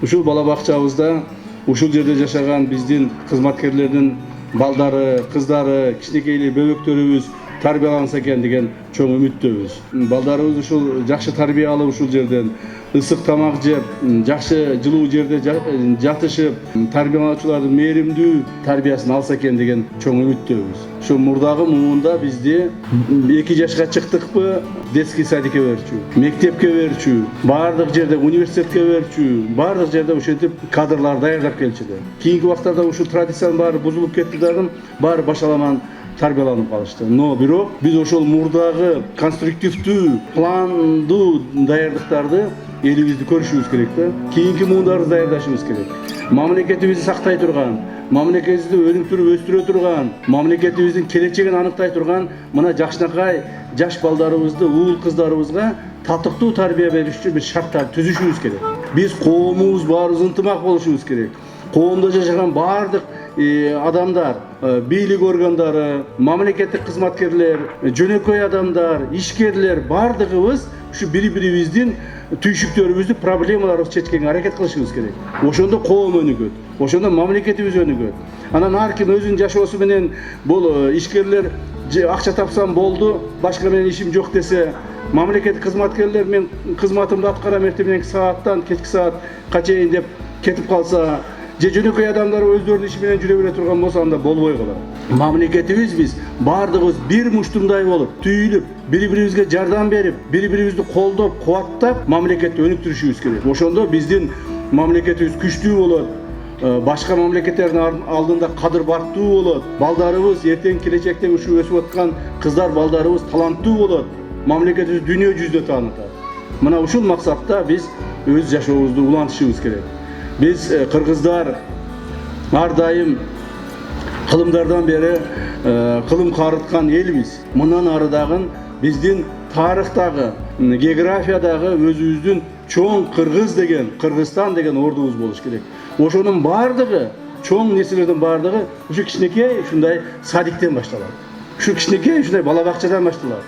Ушул бала бакчабызда ушул жерде жашаган биздин кызматкерлердин балдары, кыздары, кичинекей бөбөктөрүбүз тарбияланса экен деген чоң үмүттөбүз. Балдарыбыз ушул жакшы тарбия алып ушул жерден ысык тамак жеп, жакшы жылуу жерде жатышып, тарбиялаучулардын мээримдүү тарбиясын алса экен деген чоң үмүттөбүз. Ушул мурдагы муунда бизди 2 жашка чыктыкпы, детский садикке берчү, мектепке берчү, бардык жерде университетке берчү, бардык жерде ушинтип кадрлар даярдап келчү. Кийинки убактарда ушул традициянын баары бузулуп кетти дагы, баары башаламан тарбияланып калышты. Но бирок биз ошол мурдагы конструктивдүү, пландуу даярдыктарды элибизди көрүшүбүз керек да. Кийинки муундарды даярдашыбыз керек. Мамлекетибизди сактай турган, мамлекетибизди өнүктүрүп өстүрө турган, мамлекетибиздин келечегин аныктай турган мына жакшынакай жаш балдарыбызды, уул кыздарыбызга татыктуу тарбия бериш үчүн биз шарттар түзүшүбүз керек. Биз коомубуз баарыбыз ынтымак болушубуз керек. Коомдо жашаган бардык адамдар, бийлик органдары, мамлекеттик кызматкерлер, жөнөкөй адамдар, ишкерлер бардыгыбыз ушу бири-бирибиздин түйшүктөрүбүздү, проблемаларыбызды чечкенге аракет кылышыбыз керек. Ошондо коом өнүгөт, ошондо мамлекетибиз өнүгөт. Анан ар ким өзүнүн жашоосу менен бул ишкерлер акча тапсам болду, башка менен ишим жок десе, мамлекеттик кызматкерлер мен кызматымды аткарам эртең сааттан кечки саатка чейин деп кетип калса, же жөнөкөй адамдар өздөрүнүн иши менен жүрө бере турган болсо, анда болбой калат. Мамлекетибиз биз бардыгыбыз бир муштумдай болуп, түйүлүп, бири-бирибизге жардам берип, бири-бирибизди колдоп, кубаттап, мамлекетти өнүктүрүшүбүз керек. Ошондо биздин мамлекетибиз күчтүү болот. Башка мамлекеттердин алдында кадыр бартуу болот. Балдарыбыз эртең келечекте ушу өсүп аткан кыздар балдарыбыз таланттуу болот. Мамлекетибиз дүйнө жүзүндө таанытат. Мына ушул максатта биз өз жашообузду улантышыбыз керек. Biz Kırgızlar ар дайым кылымдардан бери кылым карыткан элбиз. Мындан ары дагы биздин тарыхтагы, географиядагы өзүбүздүн чоң Кыргыз деген, Кыргызстан деген ордубуз болуш керек. Ошонун бардыгы, чоң нерселердин бардыгы ушу кичинекей ушундай садиктен башталат. Ушу кичинекей ушундай бала бакчадан башталат.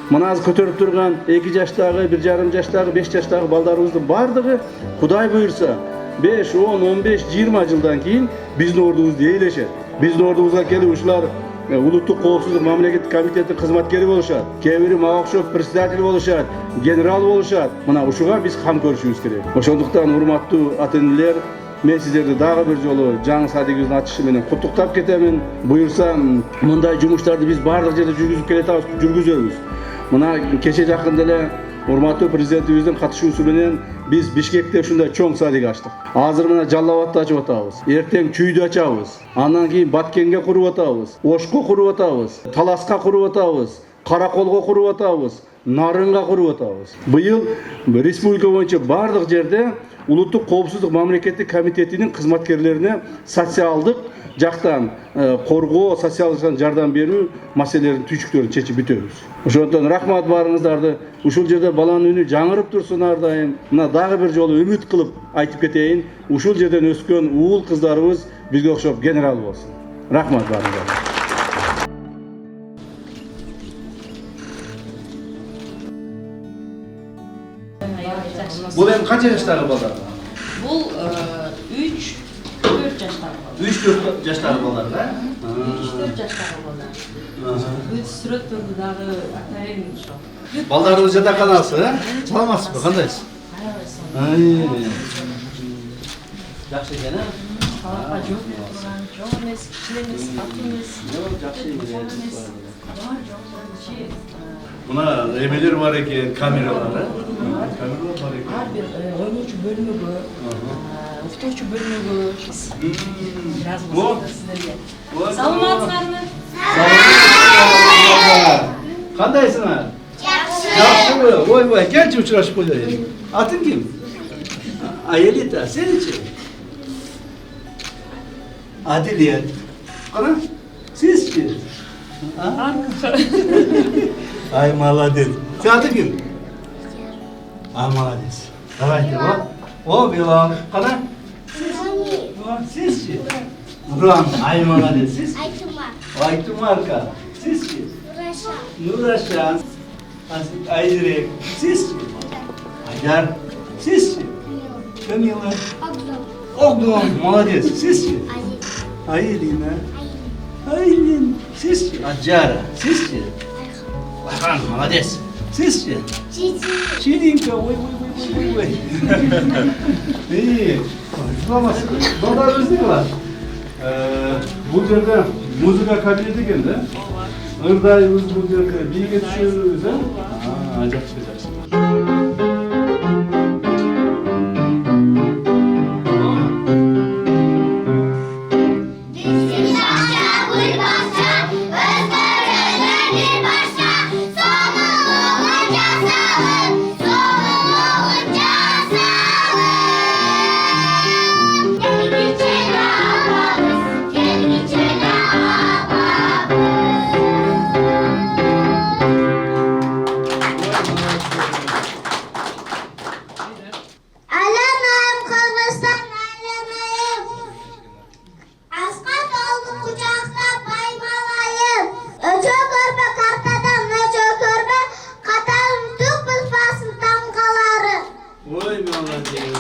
Мына азыр көтөрүп турган 2 жаштагы, 1,5 жаштагы, 5 жаштагы балдарыбыздын бардыгы Кудай буйрса 5, 10, 15, 20 жылдан кийин биздин ордубузду ээлешет. Биздин ордубузга келип ушулар улуттук коопсуздук мамлекеттик комитеттин кызматкери болушат. Кээ бири мага окшоп председатель болушат, генерал болушат. Мына ушуга биз кам көрүшүбүз керек. Ошондуктан урматтуу ата-энелер, мен сиздерди дагы бир жолу жаңы садигибиздин ачышы менен куттуктап кетемин. Буюрса, мындай жумуштарды биз бардык жерде жүргүзүп келатабыз, жүргүзөбүз. Мына кече жакында эле урматтуу президентибиздин катышуусу менен биз Бишкекте ушундай чоң садик ачтык. Азыр мына Жалал Абадта ачып атабыз. Эртең Чүйдү ачабыз. Андан кийин Баткенге куруп атабыз. Ошко куруп атабыз. Таласка куруп атабыз. Караколго куруп атабыз. Нарынга куруп атабыз. Быйыл республика боюнча бардык жерде улуттук коопсуздук мамлекеттик комитетинин кызматкерлерине социалдык жактан коргоо, социалдык жардам берүү маселелеринин түйшүктөрүн чечип бүтөбүз. Ошондон рахмат баарыңыздарды. Ушул жерде баланын үнү жаңырып турсун ар дайым. Мына дагы бир жолу үмүт кылып айтып кетейин. Ушул жерден өскөн уул кыздарыбыз бизге окшоп генерал болсун. Рахмат баарыңыздарга. Бул эми канча жаштагы балдар? Бул 3-4 жаштагы балдар. 3-4 жаштагы балдар да? 3-4 жаштагы балдар. Өз сүрөттөрдү дагы атайын ошо. Балдарыбыз жатаканасы, саламатсызбы? Кандайсыз? Жакшы экен, Талапка жок турган, жок эмес, кичине эмес, катуу эмес. Жакшы эмес. Жок, Мына эмелер бар экен, камералар, камералар бар экен. ар бир ойноочу бөлмөгө, уктоочу бөлмөгө жазылып сиздерге. Саламатсыздарбы? Кандайсыңар? Жакшыбы? Ойбой, келчи учурашып коелу. Атың ким? Аелита, сеничи? Адилет. Кана? Сизчи? Ай, молодец. Сен атың ким? Молодец. Давайте, о, Билал. Кана? Сизчи? Нуран. Ай, молодец. Сиз? Айтумарка. Сизчи? Нурашан. Айдырек. Сизчи? Айдар. Сизчи? Камила. Огдон. Молодец. Sizce? Aylin ha. Aylin. Sizce? Acara. Sizce? Ayhan. Молодец. Sizce? Şirinka. Vay vay vay vay vay. İyi. Şulamazsın. Bana özlük var. Bu yerde müzik kabineti geldi. Irdayımız bu yerde bilgi düşüyoruz ha. Acayip çıkacaksın. Alanayım Kırgızstan alanayım. Askat oldum uçakta baymalayım. Öce körbe kartadan öce körbe katarım tük bülfasın tamgaları. Oy молодец.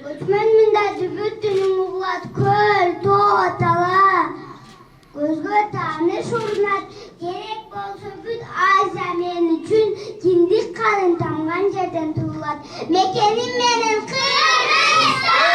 Göçmen mindədi bütünüm uğlat köl, toğa, tala. Gözgö tanış hürmet gerek bolsa büt ay zemin üçün kindik kalın tamgan jerden tuğulat. Mekenim benim Kırgızstan.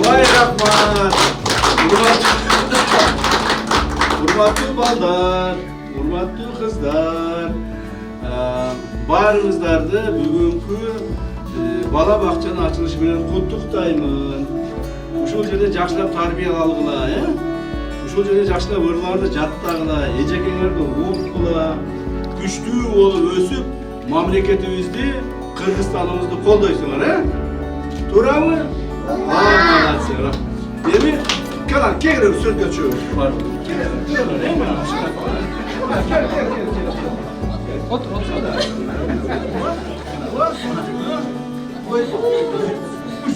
Vay Rahman. Hurmatlı ballar, hurmatlı kızlar. Barınızlarda bugünkü bala bakçanın açılışı bilen kutluktayman. Uşul жерде жакшылап тарбия алгыла, ушул жерде жакшылап ырларды жаттагыла, эжекеңерди окугула, күчтүү болуп өсүп, мамлекетибизди, Кыргызстаныбызды колдойсуңар, туурабы? Молодцы, рахмат. Эми калан кеңирээк сөзгө чыгып Otur, otur. Ой,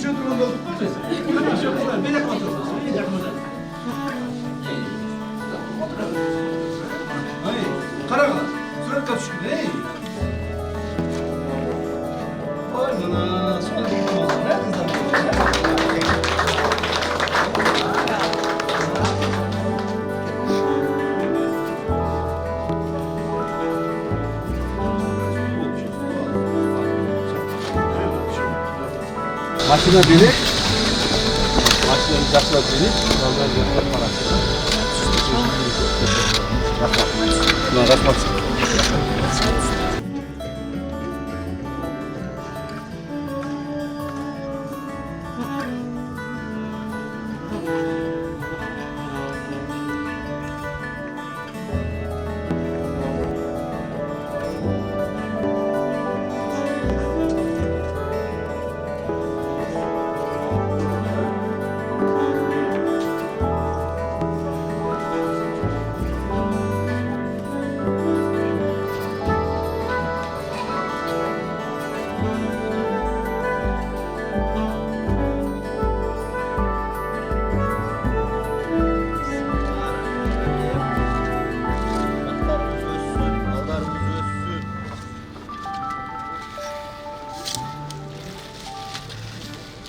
şu durumda oturacağız. Hemen şöyle otur. Bir dakika otur. Bir dakika otur. Hayır, karakala. Surat düşkün, hey. Vay bana, surat düşkün olsun. Ne kızlar? Maşına binip, maşinanı yakla binip, ondan yakla parası. Rahmat. Rahmat.